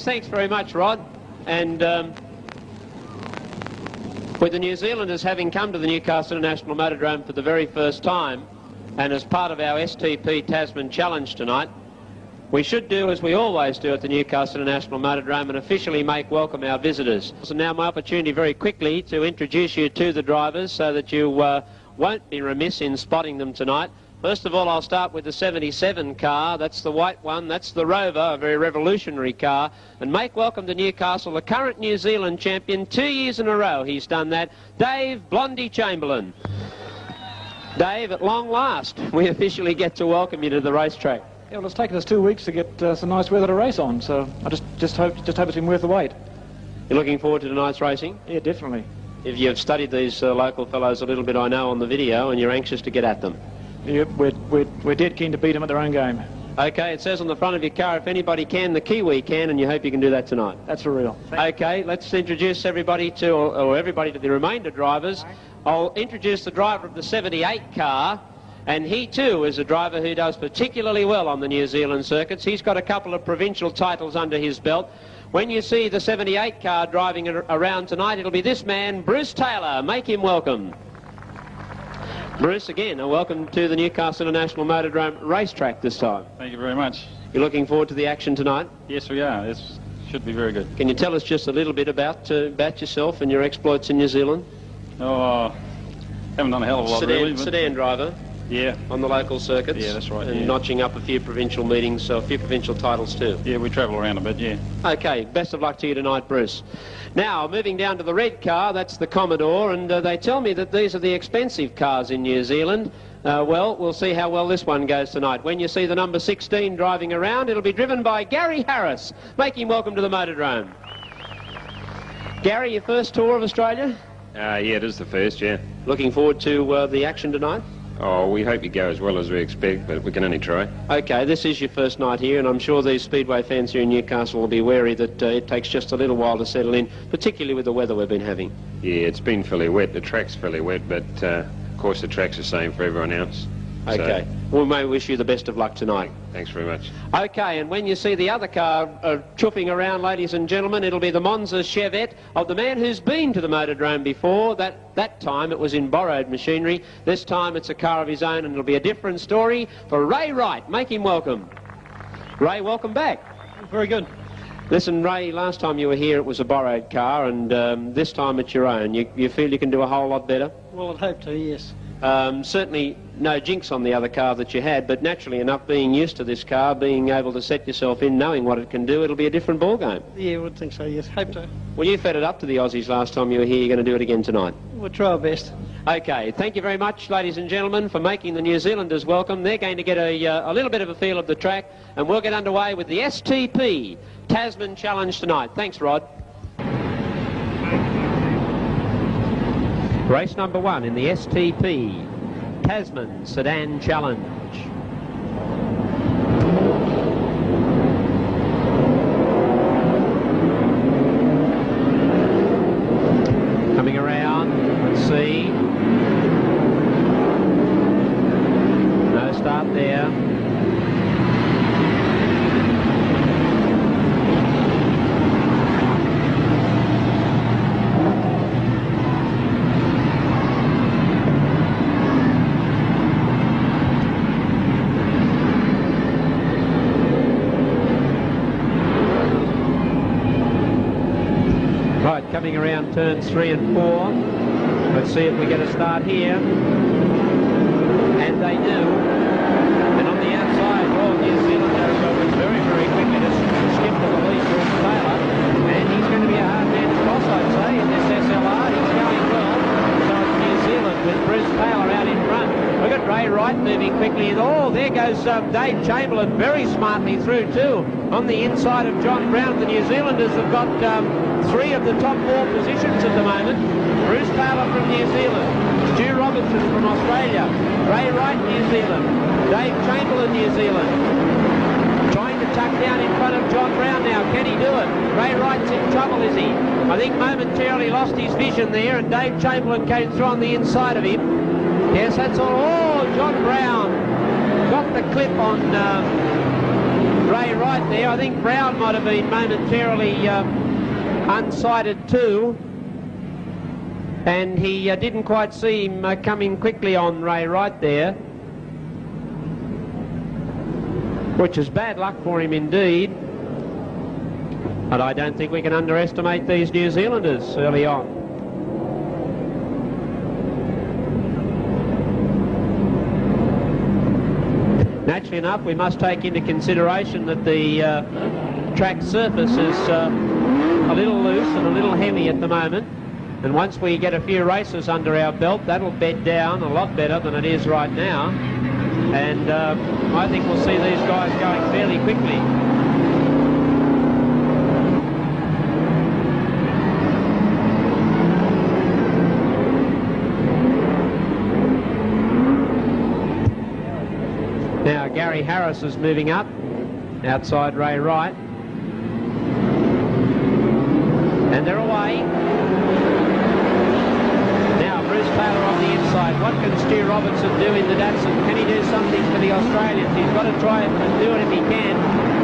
Thanks very much, Rod. And with the New Zealanders having come to the Newcastle International Motordrome for the very first time, and as part of our STP Tasman Challenge tonight, we should do as we always do at the Newcastle International Motordrome and officially make welcome our visitors. So now my opportunity very quickly to introduce you to the drivers so that you won't be remiss in spotting them tonight. First of all, I'll start with the 77 car. That's the white one. That's the Rover, a very revolutionary car. And make welcome to Newcastle, the current New Zealand champion. 2 years in a row he's done that, Dave Blondie Chamberlain. Dave, at long last, we officially get to welcome you to the racetrack. Yeah, well, it's taken us 2 weeks to get some nice weather to race on, so I just hope it's been worth the wait. You're looking forward to tonight's racing? Yeah, definitely. If you've studied these local fellows a little bit, I know, on the video, and you're anxious to get at them. Yep, we're dead keen to beat them at their own game. Okay, it says on the front of your car, if anybody can, the Kiwi can, and you hope you can do that tonight. That's for real. Okay, let's introduce everybody to, or everybody to the remainder drivers. I'll introduce the driver of the 78 car, and he too is a driver who does particularly well on the New Zealand circuits. He's got a couple of provincial titles under his belt. When you see the 78 car driving around tonight, it'll be this man, Bruce Taylor. Make him welcome. Bruce, again, a welcome to the Newcastle International Motordrome racetrack this time. Thank you very much. You're looking forward to the action tonight? Yes, we are. This should be very good. Can you tell us just a little bit about yourself and your exploits in New Zealand? Oh, haven't done a hell of a lot, really. But Sedan driver? Yeah. On the local circuits? Yeah, that's right. And notching up a few provincial meetings, so a few provincial titles too? Yeah, we travel around a bit, yeah. Okay, best of luck to you tonight, Bruce. Now, moving down to the red car, that's the Commodore, and they tell me that these are the expensive cars in New Zealand. Well, we'll see how well this one goes tonight. When you see the number 16 driving around, it'll be driven by Gary Harris. Make him welcome to the Motordrome. Gary, your first tour of Australia? Yeah, it is the first, yeah. Looking forward to the action tonight? Oh, we hope you go as well as we expect, but we can only try. Okay, this is your first night here, and I'm sure these Speedway fans here in Newcastle will be wary that it takes just a little while to settle in, particularly with the weather we've been having. Yeah, it's been fairly wet. The track's fairly wet, but of course the track's the same for everyone else. Okay. So, we may wish you the best of luck tonight. Thanks very much. Okay, and when you see the other car chuffing around, ladies and gentlemen, it'll be the Monza Chevette of the man who's been to the Motordrome before. That time it was in borrowed machinery. This time it's a car of his own, and it'll be a different story for Ray Wright. Make him welcome. Ray, welcome back. Very good. Listen, Ray, last time you were here it was a borrowed car, and this time it's your own. You feel you can do a whole lot better? Well, I'd hope to, yes. Certainly no jinx on the other car that you had, but naturally enough, being used to this car, being able to set yourself in, knowing what it can do, it'll be a different ball game. Yeah, I would think so, yes. Hope to. Well, you fed it up to the Aussies last time you were here. You're going to do it again tonight. We'll try our best. Okay, thank you very much, ladies and gentlemen, for making the New Zealanders welcome. They're going to get a little bit of a feel of the track, and we'll get underway with the STP Tasman Challenge tonight. Thanks, Rod. Race number 1 in the STP Tasman Sedan Challenge. Coming around, let's see. No start there. Coming around turns 3 and 4. Let's see if we get a start here. And they do. And on the outside, Royal New Zealand was very, very quickly to skip to the lead, Bruce Taylor. And he's going to be a hard man to cross, I'd say, in this SLR. He's going well. So it's New Zealand with Bruce Taylor out in front. Look at Ray Wright moving quickly. Oh, there goes Dave Chamberlain very smartly through too. On the inside of John Brown, the New Zealanders have got 3 of the top 4 positions at the moment. Bruce Taylor from New Zealand, Stu Robertson from Australia, Ray Wright, New Zealand, Dave Chamberlain, New Zealand. Trying to tuck down in front of John Brown now. Can he do it? Ray Wright's in trouble, is he? I think momentarily lost his vision there, and Dave Chamberlain came through on the inside of him. Yes, that's all. Oh, John Brown got the clip on Ray Wright there. I think Brown might have been momentarily unsighted too. And he didn't quite see him coming quickly on Ray Wright there, which is bad luck for him indeed. But I don't think we can underestimate these New Zealanders early on. Naturally enough, we must take into consideration that the track surface is a little loose and a little heavy at the moment. And once we get a few races under our belt, that'll bed down a lot better than it is right now. And I think we'll see these guys going fairly quickly. Now Gary Harris is moving up outside Ray Wright. And they're away. Taylor on the inside. What can Stu Robertson do in the Datsun? Can he do something for the Australians? He's got to try and do it if he can.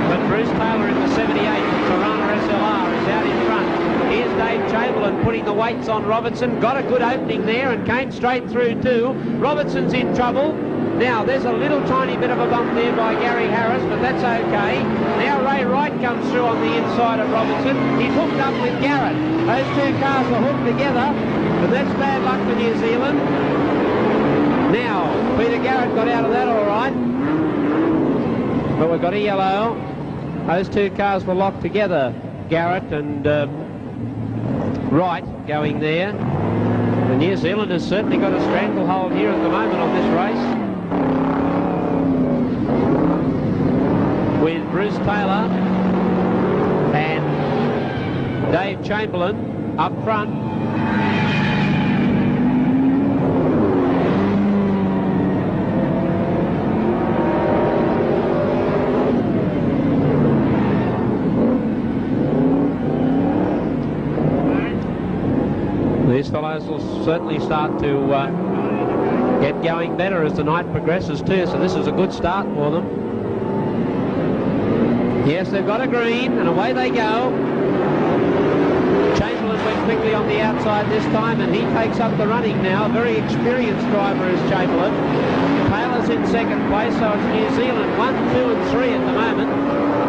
But Bruce Taylor in the 78 Torana SLR is out in front. Here's Dave Chamberlain putting the weights on Robertson. Got a good opening there and came straight through too. Robertson's in trouble. Now there's a little tiny bit of a bump there by Gary Harris, but that's okay. Now Ray Wright comes through on the inside of Robertson. He's hooked up with Garrett. Those two cars are hooked together. But that's bad luck for New Zealand. Now, Peter Garrett got out of that all right. But we've got a yellow. Those two cars were locked together. Garrett and Wright going there. The New Zealand has certainly got a stranglehold here at the moment on this race. With Bruce Taylor and Dave Chamberlain up front. These fellows will certainly start to get going better as the night progresses too, so this is a good start for them. Yes, they've got a green, and away they go. Chamberlain went quickly on the outside this time, and he takes up the running now. A very experienced driver is Chamberlain. Taylor's in second place, so it's New Zealand 1, 2 and 3 at the moment.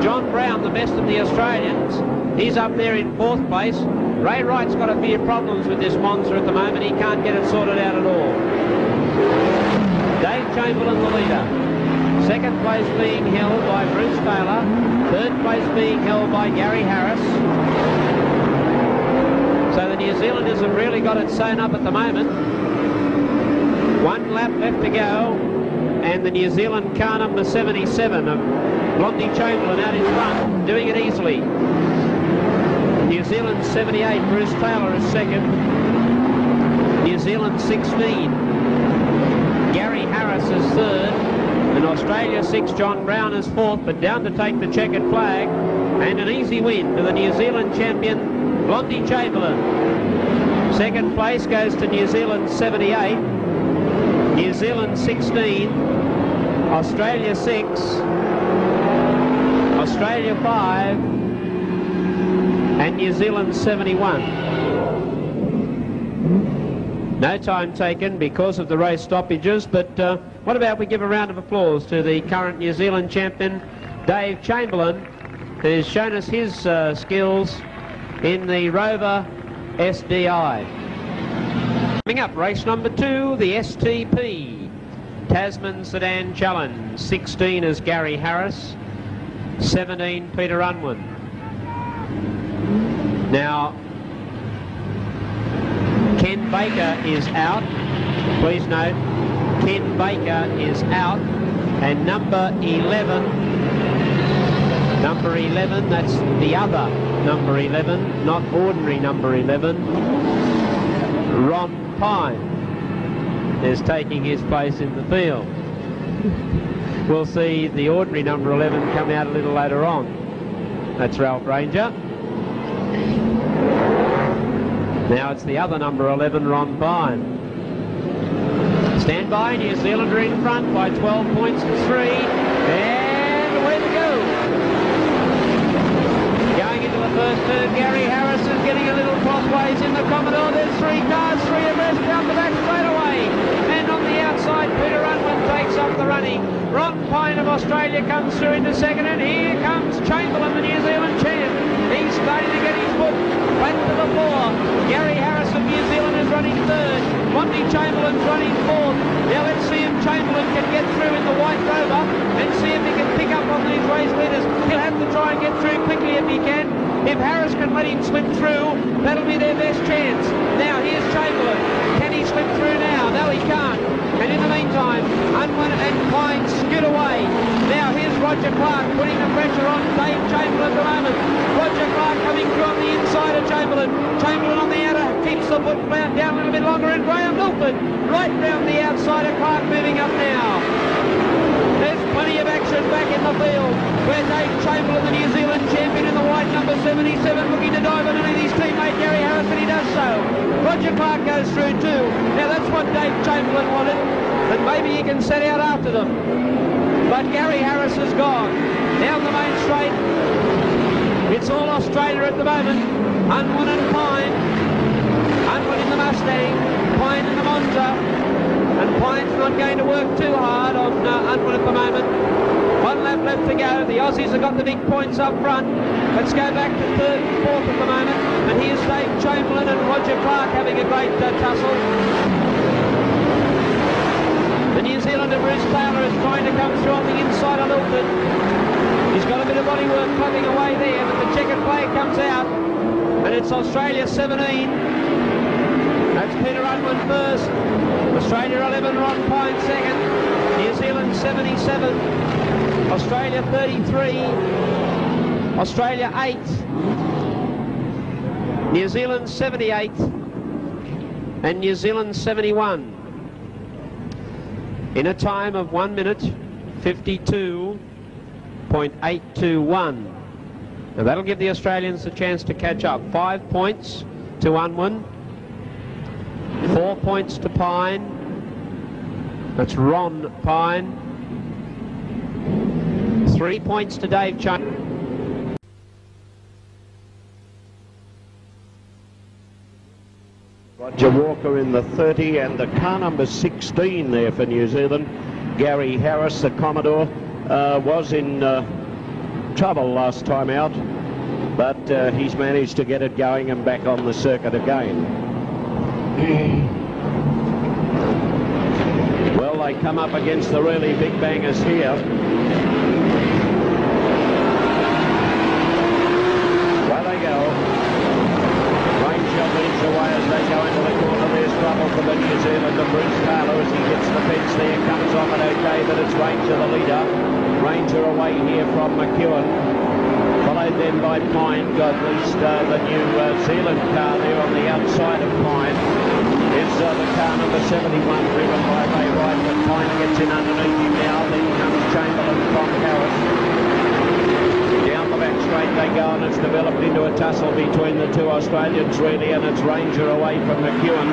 John Brown, the best of the Australians, he's up there in fourth place. Ray Wright's got a few problems with this monster at the moment. He can't get it sorted out at all. Dave Chamberlain, the leader. Second place being held by Bruce Taylor. Third place being held by Gary Harris. So the New Zealanders have really got it sewn up at the moment. One lap left to go. And the New Zealand car number 77 of Blondie Chamberlain out in front, doing it easily. New Zealand 78, Bruce Taylor is second. New Zealand 16, Gary Harris is third. And Australia 6, John Brown is fourth, but down to take the checkered flag. And an easy win to the New Zealand champion, Blondie Chamberlain. Second place goes to New Zealand 78, New Zealand 16, Australia 6, Australia 5, and New Zealand 71. No time taken because of the race stoppages, but what about we give a round of applause to the current New Zealand champion, Dave Chamberlain, who's shown us his skills in the Rover SDI. Coming up, race number 2, the STP, Tasman Sedan Challenge. 16 is Gary Harris, 17 Peter Unwin. Now, Ken Baker is out. Please note, Ken Baker is out. And number 11, that's the other number 11, not ordinary number 11, Ron Pine is taking his place in the field. We'll see the ordinary number 11 come out a little later on. That's Ralph Ranger. Now it's the other number 11, Ron Pine. Stand by, New Zealand are in front by 12 points to 3. And underway to go. Going into the first turn, Gary Harris is getting a little crossways in the Commodore. There's 3 cars, 3 abreast down the back straight away. And on the outside, Peter Unwin takes up the running. Ron Pine of Australia comes through into second, and here comes Chamberlain, the New Zealand champ. He's starting to get his foot back to the floor. Gary Harris of New Zealand is running third. Monty Chamberlain's running fourth. Now let's see if Chamberlain can get through in the white Rover and see if he can pick up on these race leaders. He'll have to try and get through quickly if he can. If Harris can let him slip through, that'll be their best chance. Now here's Chamberlain. Can he slip through now? No, he can't. And in the meantime, Unwin and Pine scoot away. Now here's Roger Clark putting the pressure on Dave Chamberlain at the moment. Roger Clark coming through on the inside of Chamberlain. Chamberlain on the outer keeps the foot down a little bit longer, and Graham Milford right round the outside of Clark moving up now. There's plenty of action back in the field where Dave Chamberlain, the New Zealand champion in the white number 77, looking to dive underneath his teammate Gary Harris, and he does so. Roger Clark goes through too. Now that's what Dave Chamberlain wanted, and maybe he can set out after them. But Gary Harris is gone. Down the main straight, it's all Australia at the moment. Unwin and Pine. Unwin in the Mustang, Pine in the Monza. And Pine's not going to work too hard on Unwin at the moment. 1 lap left to go. The Aussies have got the big points up front. Let's go back to third and fourth at the moment. And here's Dave Chamberlain and Roger Clark having a great tussle. The New Zealander Bruce Taylor is trying to come through on the inside of Milford. He's got a bit of bodywork clubbing away there, but the checkered flag comes out. And it's Australia 17. That's Peter Unwin first. Australia 11, Ron Pine second. New Zealand 77. Australia 33. Australia 8. New Zealand 78. And New Zealand 71. In a time of 1 minute 52.821. Now that'll give the Australians a chance to catch up. 5 points to Unwin. 4 points to Pine. That's Ron Pine. 3 points to Dave Chamberlain. Roger Walker in the 30, and the car number 16 there for New Zealand. Gary Harris, the Commodore, was in trouble last time out, but he's managed to get it going and back on the circuit again. Well, they come up against the really big bangers here. Well, they go. Ranger leads away as they go into the corner. There's trouble for the New Zealander. Bruce Taylor, as he hits the fence there, comes on it okay, but it's Ranger the leader. Ranger away here from McEwen. Followed then by Pine. Got at least the New Zealand car there on the outside of Pine. Is the car number 71 driven by Ray Wright, but Pine gets in underneath him now. Then comes Chamberlain from Harris. Down the back straight they go, and it's developed into a tussle between the two Australians really, and it's Ranger away from McEwen.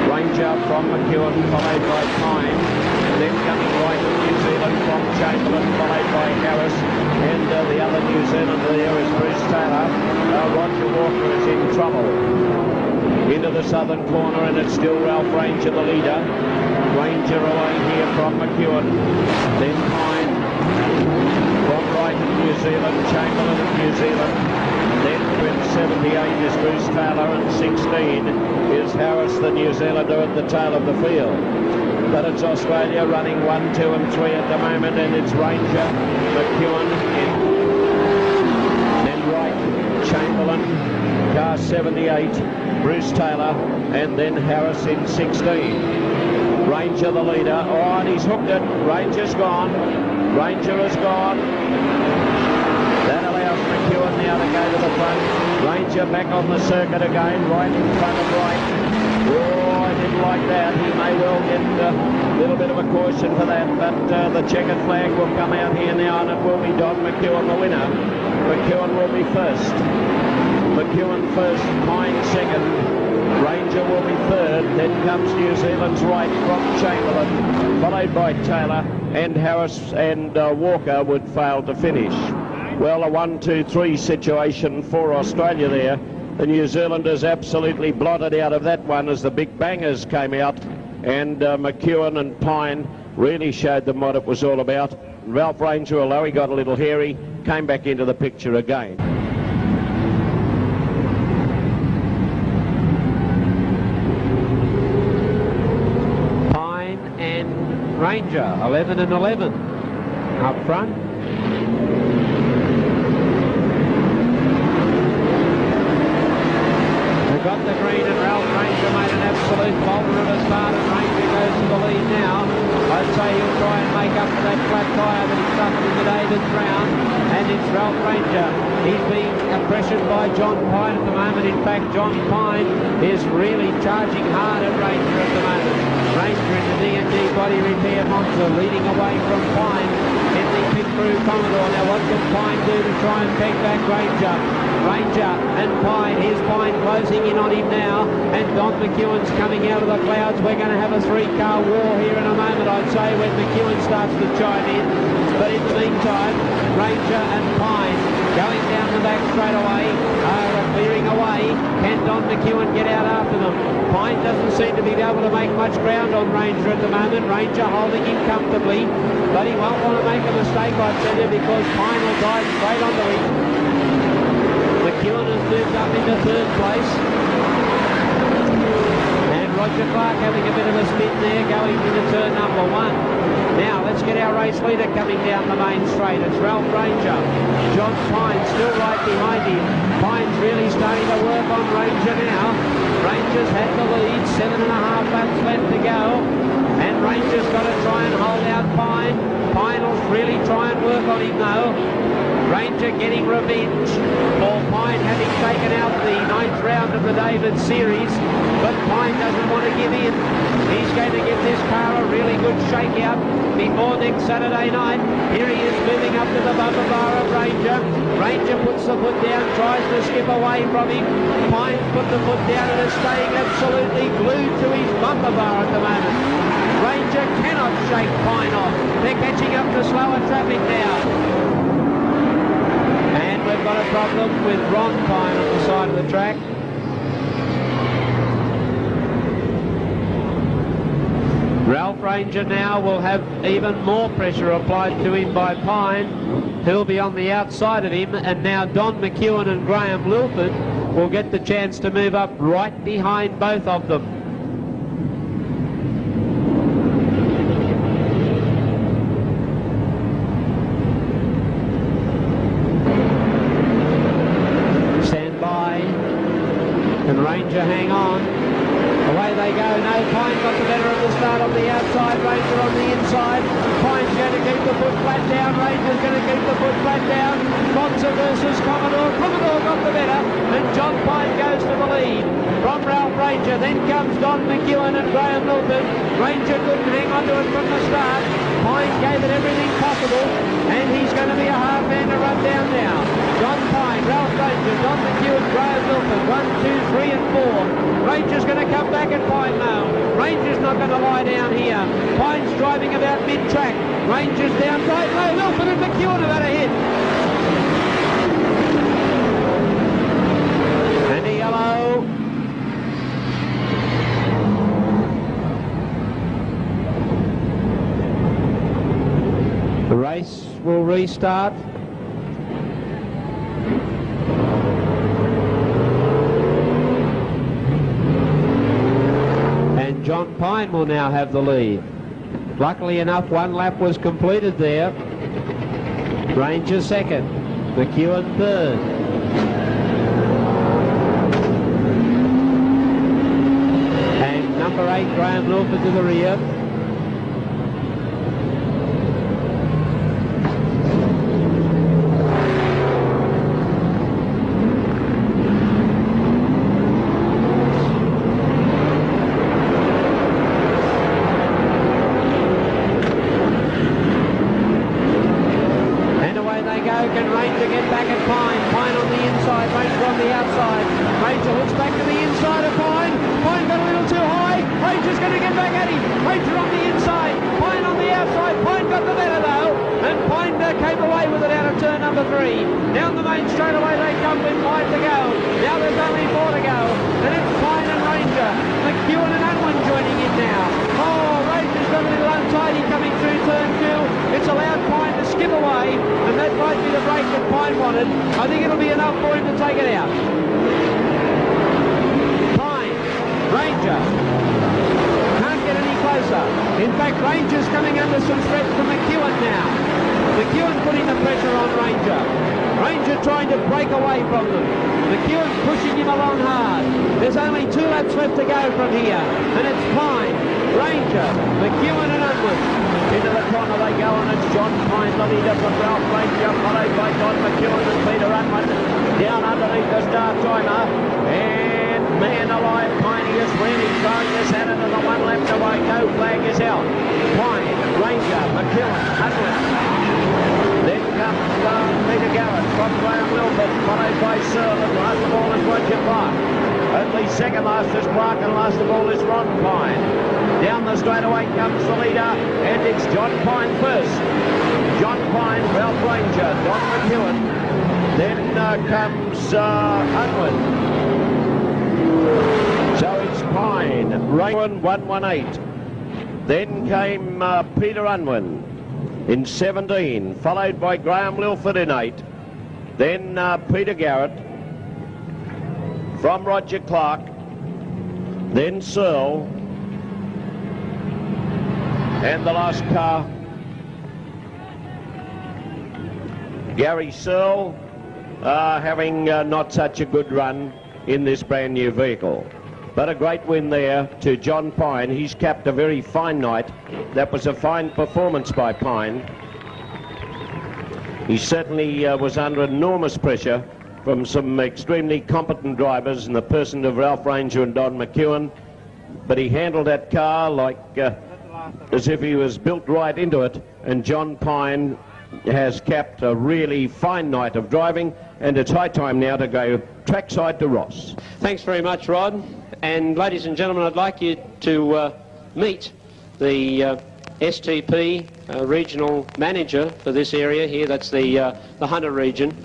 Ranger from McEwen, followed by Pine. Then coming right with New Zealand from Chamberlain, followed by Harris. And the other New Zealander there is Bruce Taylor. Roger Walker is in trouble. Into the southern corner, and it's still Ralph Ranger the leader. Ranger away here from McEwen. Then Pine from right of New Zealand, Chamberlain of New Zealand. Then with 78 is Bruce Taylor, and 16 is Harris, the New Zealander, at the tail of the field. But it's Australia running 1, 2 and 3 at the moment, and it's Ranger, McEwen, then Wright, Chamberlain, car 78, Bruce Taylor, and then Harris in 16. Ranger the leader. Oh, and he's hooked it. Ranger's gone. Ranger is gone. That allows McEwen now to go to the front. Ranger back on the circuit again, right in front of Wright. Oh, I didn't like that. He may well get a little bit of a caution for that, but the checkered flag will come out here now, and it will be Don McEwen the winner. McEwen will be first. McEwen first, Pine second. Ranger will be third. Then comes New Zealand's Wright from Chamberlain, followed played by Taylor, and Harris and Walker would fail to finish. Well, a 1-2-3 situation for Australia there. The New Zealanders absolutely blotted out of that one as the big bangers came out, and McEwen and Pine really showed them what it was all about. Ralph Ranger, although he got a little hairy, came back into the picture again. Pine and Ranger, 11 and 11 up front. We've got the green, and Ralph Ranger made an absolute bolter of a start, and Ranger goes to the lead now. I'd say he'll try and make up for that flat tyre that he suffered in the Davis round, and it's Ralph Ranger. He's being pressured by John Pine at the moment. In fact, John Pine is really charging hard at Ranger at the moment. Ranger in the D&D body repair monster, leading away from Pine in the pit crew Commodore. Now what can Pine do to try and peg back Ranger? Ranger and Pine, here's Pine closing in on him now, and Don McEwen's coming out of the clouds. We're going to have a three-car war here in a moment, I'd say, when McEwen starts to chime in. But in the meantime, Ranger and Pine going down the back straight away are clearing away. Can Don McEwen get out after them? Pine doesn't seem to be able to make much ground on Ranger at the moment. Ranger holding him comfortably, but he won't want to make a mistake, I tell you, because Pine will dive straight onto him. McEwen has moved up into third place. And Roger Clark having a bit of a spin there, going into turn number one. Now, let's get our race leader coming down the main straight. It's Ralph Ranger. John Pine still right behind him. Pine's really starting to work on Ranger now. Ranger's had the lead, 7.5 laps left to go. And Ranger's got to try and hold out Pine. Pine will really try and work on him though. Ranger getting revenge for Pine having taken out the 9th round of the David Series, but Pine doesn't want to give in. He's going to give this car a really good shakeout before next Saturday night. Here he is moving up to the bumper bar of Ranger. Ranger puts the foot down, tries to skip away from him. Pine's put the foot down and is staying absolutely glued to his bumper bar at the moment. Ranger cannot shake Pine off. They're catching up to slower traffic now. And we've got a problem with Ron Pine on the side of the track. Ralph Ranger now will have even more pressure applied to him by Pine. He'll be on the outside of him, and now Don McEwen and Graham Lilford will get the chance to move up right behind both of them. Ranger hang on. Away they go. No, Pine got the better of the start on the outside. Ranger on the inside. Pine's going to keep the foot flat down. Ranger's going to keep the foot flat down. Monza versus Commodore. Commodore got the better, and John Pine goes to the lead. From Ralph Ranger, then comes Don McEwen and Graham Milford. Ranger couldn't hang on to it from the start. Pine gave it everything possible, and he's going to be a hard man to run down now. John Pine, Ralph Ranger, Don McEwen, Graham Milford, 1, 2, 3 and 4. Ranger's going to come back and Pine now. Ranger's not going to lie down here. Pine's driving about mid-track. Ranger's down right low. Milford and McEwen have had a hit. And a yellow. The race will restart. And John Pine will now have the lead. Luckily enough, one lap was completed there. Ranger second, McEwen third. And number 8, Graham Milford to the rear. Can Ranger get back at Pine? Pine on the inside, Ranger on the outside. Ranger hooks back to the inside of Pine. Pine got a little too high. Ranger's going to get back at him. Ranger Down the main straight away they come with 5 to go. Now there's only 4 to go. And it's Pine and Ranger. McEwen and Unwin joining in now. Oh, Ranger's got a little untidy coming through turn 2. It's allowed Pine to skip away, and that might be the break that Pine wanted. I think it'll be enough for him to take it out. Pine, Ranger. Can't get any closer. In fact, Ranger's coming under some threat from McEwen now. McEwen putting the pressure on Ranger. Ranger trying to break away from them. McEwen pushing him along hard. There's only 2 laps left to go from here. And it's Pine, Ranger, McEwen and Unwin. Into the corner they go, and it's John Pine, the leader from Ralph Ranger, followed by Don McEwen and Peter Unwin. Down underneath the star timer. And man alive, Piney is really throwing this at it, and the 1 lap to go. No flag is out. Pine, Ranger, McEwen, Unwin. Then comes Peter Garrett from Graham Wilford, followed by Searle, and last of all is Roger Clark. Only second last is Clark, and last of all is Ron Pine. Down the straightaway comes the leader, and it's John Pine first. John Pine, Ralph Ranger, Don McEwen. Then comes Unwin. So it's Pine, Raymond 118. Then came Peter Unwin in 17, followed by Graham Lilford in 8. Then Peter Garrett from Roger Clark. Then Searle. And the last car, Gary Searle, having not such a good run in this brand new vehicle. But a great win there to John Pine. He's capped a very fine night. That was a fine performance by Pine. He certainly was under enormous pressure from some extremely competent drivers in the person of Ralph Ranger and Don McEwen. But he handled that car like as if he was built right into it. And John Pine has capped a really fine night of driving. And it's high time now to go trackside to Ross. Thanks very much, Rod. And ladies and gentlemen, I'd like you to meet the STP regional manager for this area here. That's the Hunter region,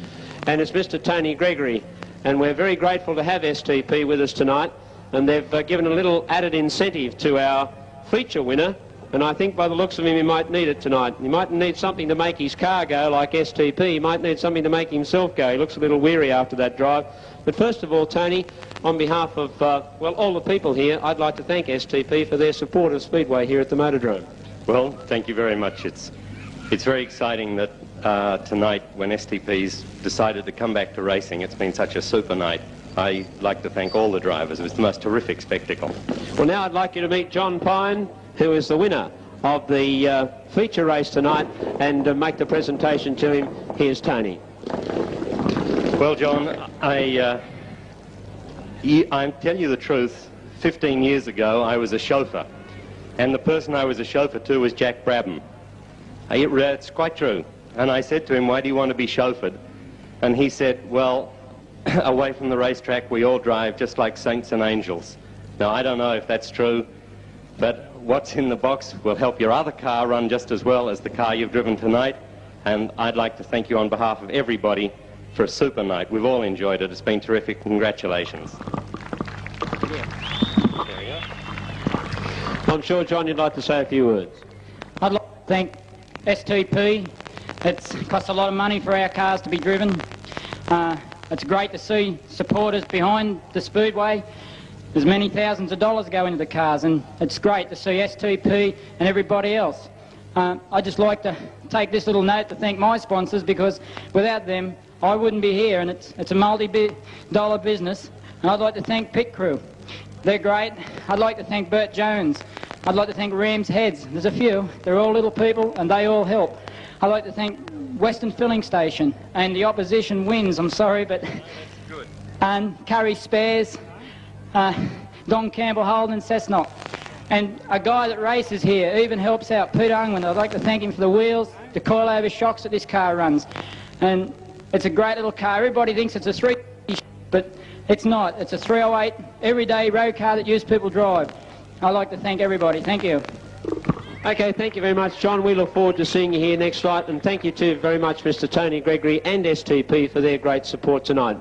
and it's Mr. Tony Gregory. And we're very grateful to have STP with us tonight. And they've given a little added incentive to our feature winner. And I think by the looks of him, he might need it tonight. He might need something to make his car go like STP. He might need something to make himself go. He looks a little weary after that drive. But first of all, Tony, on behalf of, well, all the people here, I'd like to thank STP for their support of Speedway here at the Motordrome. Well, thank you very much. It's very exciting that tonight, when STP's decided to come back to racing, it's been such a super night. I'd like to thank all the drivers. It was the most terrific spectacle. Well, now I'd like you to meet John Pine, who is the winner of the feature race tonight, and make the presentation to him. Here's Tony. Well, John, I tell you the truth, 15 years ago I was a chauffeur, and the person I was a chauffeur to was Jack Brabham. It's quite true. And I said to him, why do you want to be chauffeured? And he said, well, away from the racetrack we all drive just like saints and angels. Now, I don't know if that's true, but what's in the box will help your other car run just as well as the car you've driven tonight. And I'd like to thank you on behalf of everybody for a super night. We've all enjoyed it. It's been terrific. Congratulations. I'm sure, John, you'd like to say a few words. I'd like to thank STP. It's cost a lot of money for our cars to be driven. It's great to see supporters behind the Speedway. There's many thousands of dollars go into the cars, and it's great to see STP and everybody else. I'd just like to take this little note to thank my sponsors, because without them I wouldn't be here, and it's a multi-dollar business. And I'd like to thank Pit Crew. They're great. I'd like to thank Bert Jones. I'd like to thank Rams Heads. There's a few. They're all little people and they all help. I'd like to thank Western Filling Station, and the opposition wins, I'm sorry, but... Good. And Curry Spares, Don Campbell, Holden, Cessnock. And a guy that races here even helps out, Peter Unwin. I'd like to thank him for the wheels, the coilover shocks that this car runs. And it's a great little car. Everybody thinks it's a 350, but it's not. It's a 308 everyday road car that used people drive. I'd like to thank everybody. Thank you. Okay, thank you very much, John. We look forward to seeing you here next night, and thank you too very much, Mr. Tony Gregory and STP, for their great support tonight.